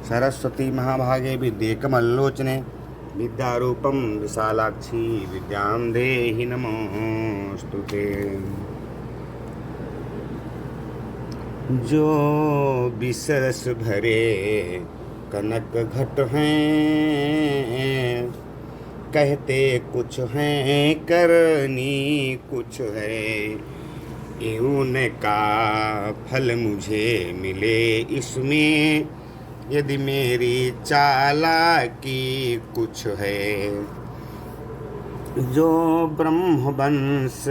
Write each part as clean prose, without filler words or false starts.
सरस्वती महाभागे विद्ये कमलोचने विद्यारूपं विशालाक्षी विद्यां देहि नमोस्तुते। जो बिसरस भरे कनक घट हैं, कहते कुछ हैं करनी कुछ है। एऊन का फल मुझे मिले इसमें, यदि मेरी चालाकी कुछ है। जो ब्रह्मवंश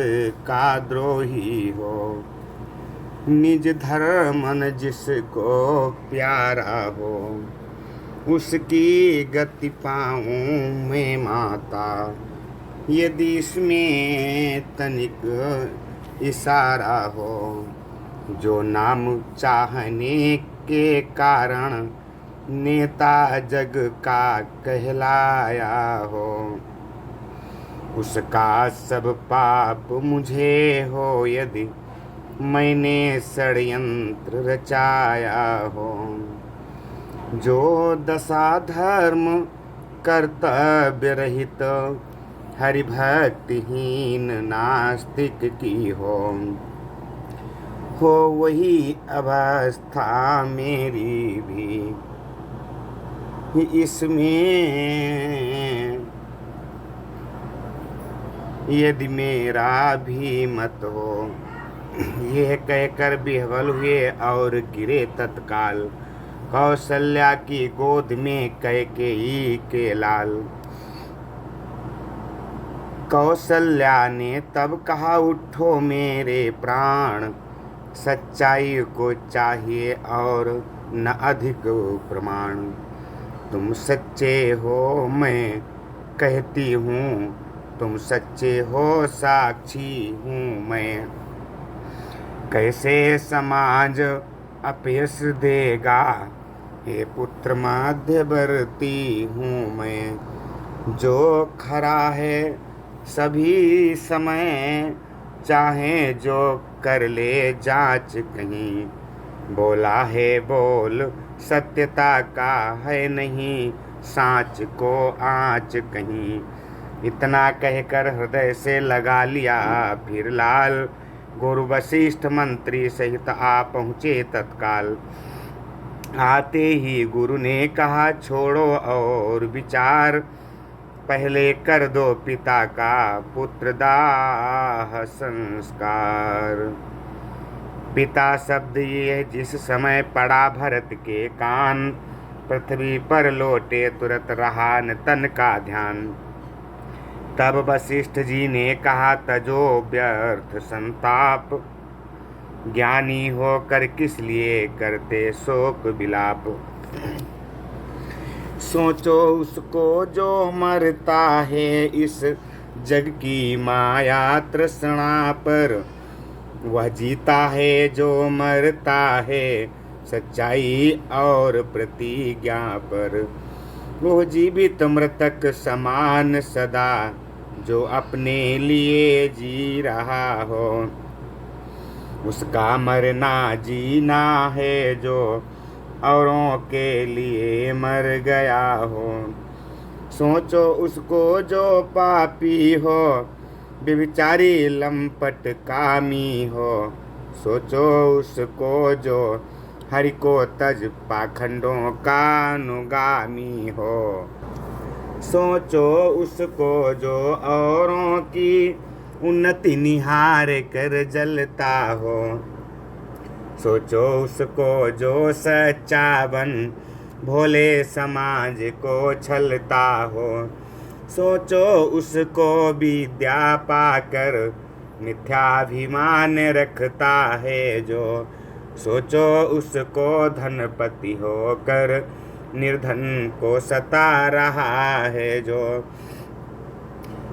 का द्रोही हो, निज धर्मन जिसको प्यारा हो, उसकी गति पाऊं मैं माता, यदि इसमें तनिक इशारा हो। जो नाम चाहने के कारण नेता जग का कहलाया हो, उसका सब पाप मुझे हो, यदि मैंने षड्यंत्र रचाया हो। जो दशा धर्म कर्तव्य रहित हरिभक्तिहीन नास्तिक की हो वही अवस्था मेरी भी इसमें, यदि मेरा भी मत हो। यह कहकर विह्वल हुए और गिरे तत्काल, कौशल्या की गोद में कैकेयी के लाल। कौशल्या ने तब कहा, उठो मेरे प्राण, सच्चाई को चाहिए और न अधिक प्रमाण। तुम सच्चे हो मैं कहती हूँ, तुम सच्चे हो साक्षी हूँ मैं। कैसे समाज अपयश देगा, हे पुत्र मध्यवर्ती हूँ मैं। जो खरा है सभी समय, चाहे जो कर ले जांच कहीं। बोला है बोल सत्यता का है नहीं, साँच को आँच कहीं। इतना कहकर हृदय से लगा लिया फिर लाल, गुरु वशिष्ठ मंत्री सहित आ पहुँचे तत्काल। आते ही गुरु ने कहा, छोड़ो और विचार, पहले कर दो पिता का पुत्र दाह संस्कार। पिता शब्द ये जिस समय पड़ा भरत के कान, पृथ्वी पर लौटे तुरंत रहा न तन का ध्यान। तब वशिष्ठ जी ने कहा, तजो व्यर्थ संताप, ज्ञानी होकर किस लिए करते शोक विलाप। सोचो उसको जो मरता है इस जग की माया तृष्णा पर, वह जीता है जो मरता है सच्चाई और प्रतिज्ञा पर। वो जीवित मृतक समान सदा, जो अपने लिए जी रहा हो, उसका मरना जीना है जो औरों के लिए मर गया हो। सोचो उसको जो पापी हो, व्यभिचारी लंपट कामी हो। सोचो उसको जो हरि को तज पाखंडों का अनुगामी हो। सोचो उसको जो औरों की उन्नति निहार कर जलता हो। सोचो उसको जो सच्चा बन भोले समाज को छलता हो। सोचो उसको विद्या पाकर मिथ्याभिमान रखता है जो। सोचो उसको धनपति होकर निर्धन को सता रहा है जो।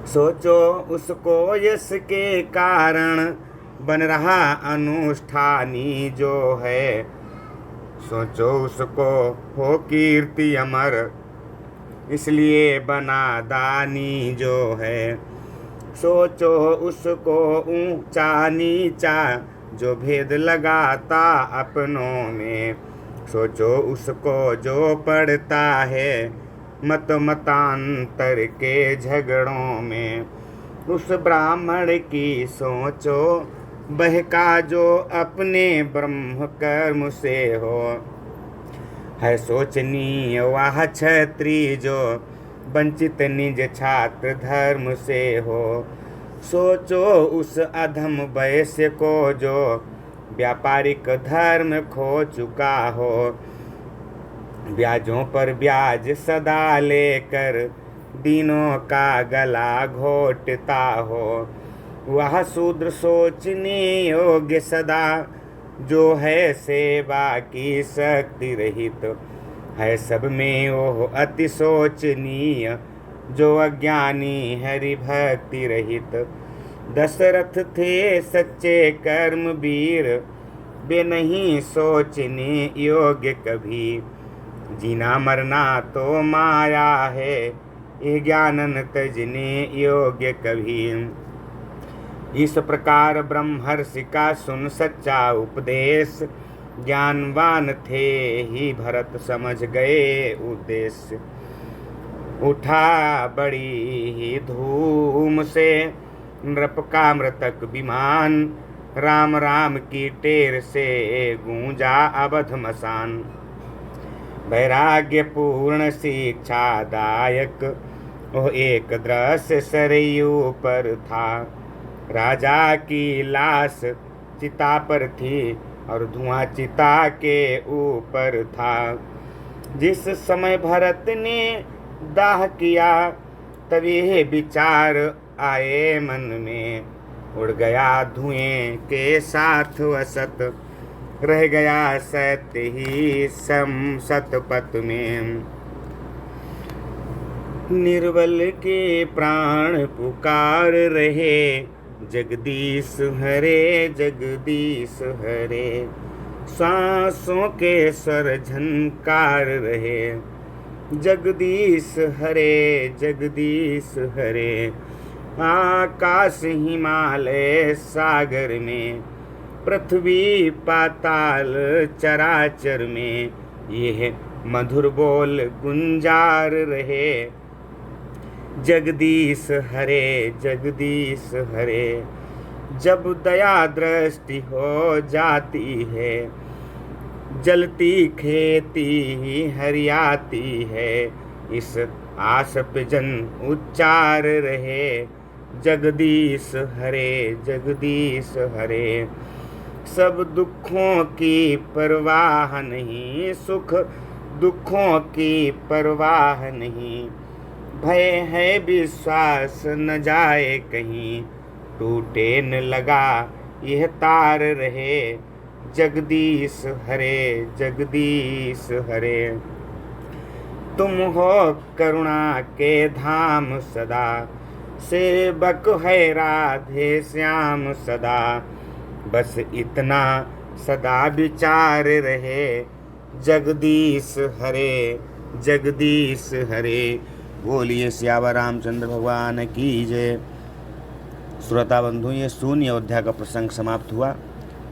सोचो उसको यश के कारण बन रहा अनुष्ठानी जो है। सोचो उसको हो कीर्ति अमर, इसलिए बना दानी जो है। सोचो उसको ऊंचा नीचा जो भेद लगाता अपनों में। सोचो उसको जो पड़ता है मत मतांतर के झगड़ों में, उस ब्राह्मण की सोचो बहका जो अपने ब्रह्म कर्म से हो। है सोचनीय वह क्षत्रिय जो वंचित निज छात्र धर्म से हो। सोचो उस अधम वैश्य को जो व्यापारिक धर्म खो चुका हो। ब्याजों पर ब्याज सदा लेकर दीनों का गला घोटता हो। वह शूद्र सोचने योग्य सदा जो है सेवा की शक्ति रहित, है सब में वो अति शोचनीय जो अज्ञानी हरि भक्ति रहित। दशरथ थे सच्चे कर्म वीर, वे नहीं सोचने योग्य कभी। जीना मरना तो माया है, ये ज्ञानन तजने योग्य कभी। इस प्रकार ब्रह्मर्षि का सुन सच्चा उपदेश, ज्ञानवान थे ही भरत समझ गए उद्देश्य। उठा बड़ी ही धूम से नृप का मृतक विमान, राम राम की टेर से गूंजा अवध मसान। वैराग्य पूर्ण शिक्षादायक वो एक दृश्य सरयू पर था। राजा की लाश चिता पर थी और धुआं चिता के ऊपर था। जिस समय भरत ने दाह किया तभी विचार आए मन में, उड़ गया धुएं के साथ असत, रह गया सत्य ही सम सतपथ में। निर्बल के प्राण पुकार रहे, जगदीश हरे जगदीश हरे। सांसों के स्वर झनकार रहे, जगदीश हरे जगदीश हरे। आकाश हिमालय सागर में, पृथ्वी पाताल चराचर में, यह मधुर बोल गुंजार रहे, जगदीश हरे जगदीश हरे। जब दया दृष्टि हो जाती है, जलती खेती हरियाती है। इस आस पे जन उच्चार रहे, जगदीश हरे जगदीश हरे। सब दुखों की परवाह नहीं, सुख दुखों की परवाह नहीं। भय है विश्वास न जाए कहीं, टूटे न लगा यह तार रहे, जगदीश हरे जगदीश हरे। तुम हो करुणा के धाम सदा, सेवक है राधे श्याम सदा। बस इतना सदा विचार रहे, जगदीश हरे जगदीश हरे। बोलिए सियावर रामचंद्र भगवान की जय। श्रोता बंधु, ये शून्य अयोध्या का प्रसंग समाप्त हुआ।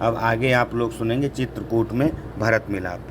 अब आगे आप लोग सुनेंगे चित्रकूट में भरत मिलाप।